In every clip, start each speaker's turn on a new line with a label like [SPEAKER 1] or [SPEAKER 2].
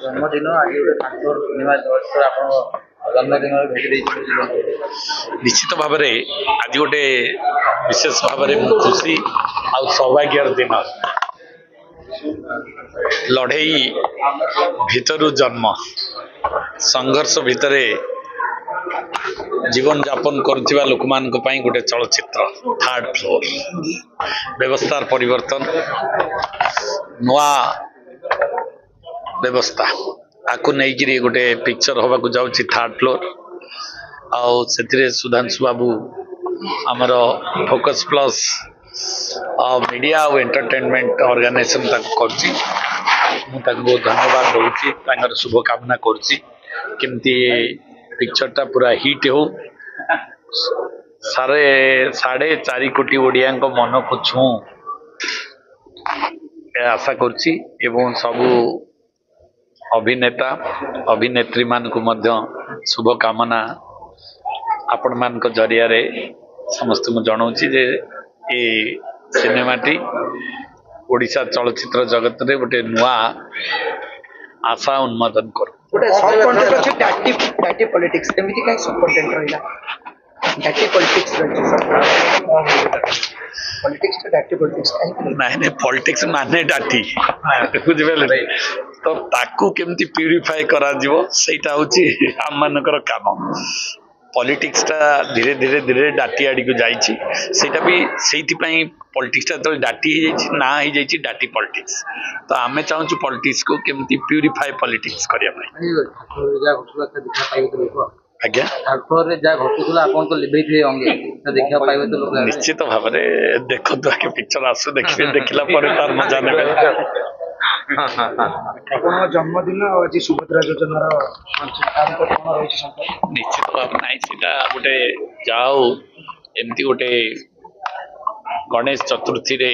[SPEAKER 1] ଜନ୍ମଦିନ ଆଜି ଗୋଟେ ଠାକୁର ପୂର୍ଣ୍ଣିମା ଦିବସ ଆପଣ ଜନ୍ମଦିନରେ ଭେଟି ଦେଇଛନ୍ତି।
[SPEAKER 2] ନିଶ୍ଚିତ ଭାବରେ ଆଜି ଗୋଟେ ବିଶେଷ ଭାବରେ ମୁଁ ଖୁସି ଆଉ ସୌଭାଗ୍ୟର ଦିନ। ଲଢ଼େଇ ଭିତରୁ ଜନ୍ମ, ସଂଘର୍ଷ ଭିତରେ ଜୀବନ ଯାପନ କରୁଥିବା ଲୋକମାନଙ୍କ ପାଇଁ ଗୋଟେ ଚଳଚ୍ଚିତ୍ର ଥାର୍ଡ ଫ୍ଲୋର। ବ୍ୟବସ୍ଥାର ପରିବର୍ତ୍ତନ, ନୂଆ ବ୍ୟବସ୍ଥା ଆକୁ ନେଇକିରି ଗୋଟେ ପିକ୍ଚର ହବାକୁ ଯାଉଛି ଥାର୍ଡ ଫ୍ଲୋର। ଆଉ ସେଥିରେ ସୁଧାଂଶୁ ବାବୁ ଆମର ଫୋକସ୍ ପ୍ଲସ୍ ମିଡ଼ିଆ ଆଉ ଏଣ୍ଟରଟେନମେଣ୍ଟ ଅର୍ଗାନାଇଜେସନ୍ ତାକୁ କରୁଛି। ମୁଁ ତାକୁ ବହୁତ ଧନ୍ୟବାଦ ଦେଉଛି, ତାଙ୍କର ଶୁଭକାମନା କରୁଛି କେମିତି ପିକ୍ଚରଟା ପୁରା ହିଟ୍ ହେଉ, ସାଢ଼େ 4 କୋଟି ଓଡ଼ିଆଙ୍କ ମନକୁ ଛୁଉଁ ଆଶା କରୁଛି ଏବଂ ସବୁ ଅଭିନେତା ଅଭିନେତ୍ରୀ ମାନଙ୍କୁ ମଧ୍ୟ ଶୁଭକାମନା ଆପଣମାନଙ୍କ ଜରିଆରେ ସମସ୍ତଙ୍କୁ ଜଣାଉଛି ଯେ ଏ ସିନେମାଟି ଓଡ଼ିଶା ଚଳଚ୍ଚିତ୍ର ଜଗତରେ ଗୋଟେ ନୂଆ ଆଶା ଉନ୍ମୋଦନ କରୁ।
[SPEAKER 3] ଗୋଟେ ସବ୍ କଣ୍ଟେଣ୍ଟ ଅଛି ଡାଟି ପଲିଟିକ୍ସ, ଏମିତି କାହିଁ ସବ୍ କଣ୍ଟେଣ୍ଟ ରହିଲା? ଡାଟି ପଲିଟିକ୍ସ ପଲିଟିକ୍ସ ତ ଡାଟି ପଲିଟିକ୍ସ କାହିଁକି?
[SPEAKER 2] ନାଇଁ ପଲିଟିକ୍ସ ମାନେ ଡାଟି, ବୁଝିପାରିଲେ? ତ ତାକୁ କେମିତି ପ୍ୟୁରିଫାଏ କରାଯିବ ସେଇଟା ହଉଛି ଆମମାନଙ୍କର କାମ। ପଲିଟିକ୍ସଟା ଧୀରେ ଧୀରେ ଧୀରେ ଡାଟି ଆଡ଼ିକୁ ଯାଇଛି। ସେଇଟା ବି ସେଇଥିପାଇଁ ପଲିଟିକ୍ସଟା ଯେତେବେଳେ ଡାଟି ହେଇଯାଇଛି ନାଁ ହେଇଯାଇଛି ଡାଟି ପଲିଟିକ୍ସ। ତ ଆମେ ଚାହୁଁଛୁ ପଲିଟିକ୍ସକୁ କେମିତି ପ୍ୟୁରିଫାଏ ପଲିଟିକ୍ସ କରିବା ପାଇଁ। ଆଜ୍ଞା,
[SPEAKER 1] ଯାହା ଘଟୁଥିଲା ଆପଣ ତ ଲିଭେଇଥିବେ ଅଙ୍ଗେ, ଦେଖିବାକୁ ପାଇବେ ତ ଲୋକ।
[SPEAKER 2] ନିଶ୍ଚିତ ଭାବରେ ଦେଖନ୍ତୁ, ଆଗେ ପିକ୍ଚର ଆସୁ, ଦେଖିବେ, ଦେଖିଲା ପରେ ତାର ମଜା ନେବେ।
[SPEAKER 3] ଆପଣଙ୍କ ଜନ୍ମଦିନ ଆଉ ଆଜି ସୁଭଦ୍ରା ଯୋଜନାର
[SPEAKER 2] ନିଶ୍ଚିତ ଭାବରେ ନାହିଁ, ସେଇଟା ଗୋଟେ ଯାହା ହଉ ଏମିତି ଗୋଟେ ଗଣେଶ ଚତୁର୍ଥୀରେ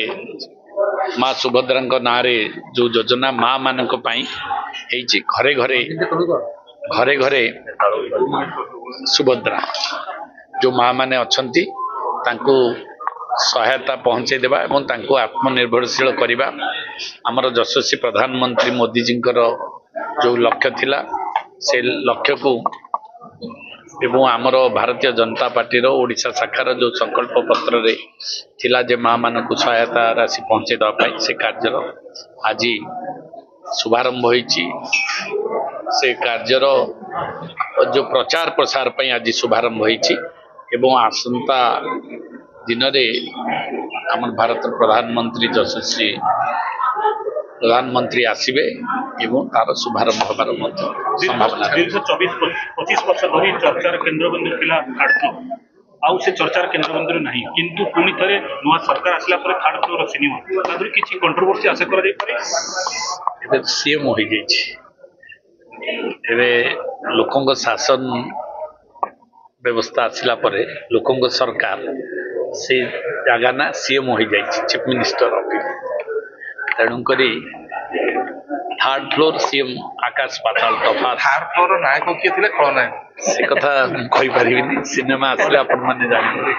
[SPEAKER 2] ମା ସୁଭଦ୍ରାଙ୍କ ନାଁରେ ଯୋଉ ଯୋଜନା ମା ମାନଙ୍କ ପାଇଁ ହେଇଛି, ଘରେ ଘରେ ସୁଭଦ୍ରା ଯୋଉ ମା ମାନେ ଅଛନ୍ତି ତାଙ୍କୁ ସହାୟତା ପହଞ୍ଚେଇ ଦେବା ଏବଂ ତାଙ୍କୁ ଆତ୍ମନିର୍ଭରଶୀଳ କରିବା ଆମର ଯଶସ୍ୱୀ ପ୍ରଧାନମନ୍ତ୍ରୀ ମୋଦିଜୀଙ୍କର ଯୋଉ ଲକ୍ଷ୍ୟ ଥିଲା, ସେ ଲକ୍ଷ୍ୟକୁ ଏବଂ ଆମର ଭାରତୀୟ ଜନତା ପାର୍ଟିର ଓଡ଼ିଶା ଶାଖାର ଯୋଉ ସଂକଳ୍ପ ପତ୍ରରେ ଥିଲା ଯେ ମା ମାନଙ୍କୁ ସହାୟତା ରାଶି ପହଞ୍ଚେଇ ଦେବା ପାଇଁ, ସେ କାର୍ଯ୍ୟର ଆଜି ଶୁଭାରମ୍ଭ ହୋଇଛି। ସେ କାର୍ଯ୍ୟର ଯୋଉ ପ୍ରଚାର ପ୍ରସାର ପାଇଁ ଆଜି ଶୁଭାରମ୍ଭ ହୋଇଛି ଏବଂ ଆସନ୍ତା ଦିନରେ ଆମର ଭାରତର ପ୍ରଧାନମନ୍ତ୍ରୀ ଯଶସ୍ୱୀ ପ୍ରଧାନମନ୍ତ୍ରୀ ଆସିବେ ଏବଂ ତାର ଶୁଭାରମ୍ଭ ହେବାର ମଧ୍ୟ ସମ୍ଭାବନା।
[SPEAKER 4] ଦୀର୍ଘ 24-25 ବର୍ଷ ଧରି ଚର୍ଚ୍ଚାର କେନ୍ଦ୍ରବିନ୍ଦୁ ଥିଲା ଥାର୍ଡ ଫ୍ଲୋର, ଆଉ ସେ ଚର୍ଚ୍ଚାର କେନ୍ଦ୍ରବିନ୍ଦୁ ନାହିଁ, କିନ୍ତୁ ପୁଣି ଥରେ ନୂଆ ସରକାର ଆସିଲା ପରେ ଥାର୍ଡ ଫ୍ଲୋର ସିନେମା ତାଦେହରେ କିଛି କଣ୍ଟ୍ରୋଭର୍ସି ଆଶା କରାଯାଇପାରେ।
[SPEAKER 2] ଏବେ ସିଏମ୍ ହୋଇଯାଇଛି, ଏବେ ଲୋକଙ୍କ ଶାସନ ବ୍ୟବସ୍ଥା ଆସିଲା ପରେ ଲୋକଙ୍କ ସରକାର ସେ ଜାଗା ନା ସିଏମ୍ ହୋଇଯାଇଛି, ଚିଫ୍ ମିନିଷ୍ଟର ଅଫିସ। ତେଣୁକରି ଥାର୍ଡ ଫ୍ଲୋର ସିଏମ୍ ଆକାଶ ପାତାଳ ତଫାତ।
[SPEAKER 5] ଥାର୍ଡ ଫ୍ଲୋର ନାୟକ କିଏ ଥିଲେ, ଖଳନାୟକ?
[SPEAKER 2] ସେ କଥା ମୁଁ କହିପାରିବିନି, ସିନେମା ଆସିଲେ ଆପଣମାନେ ଜାଣିବେ।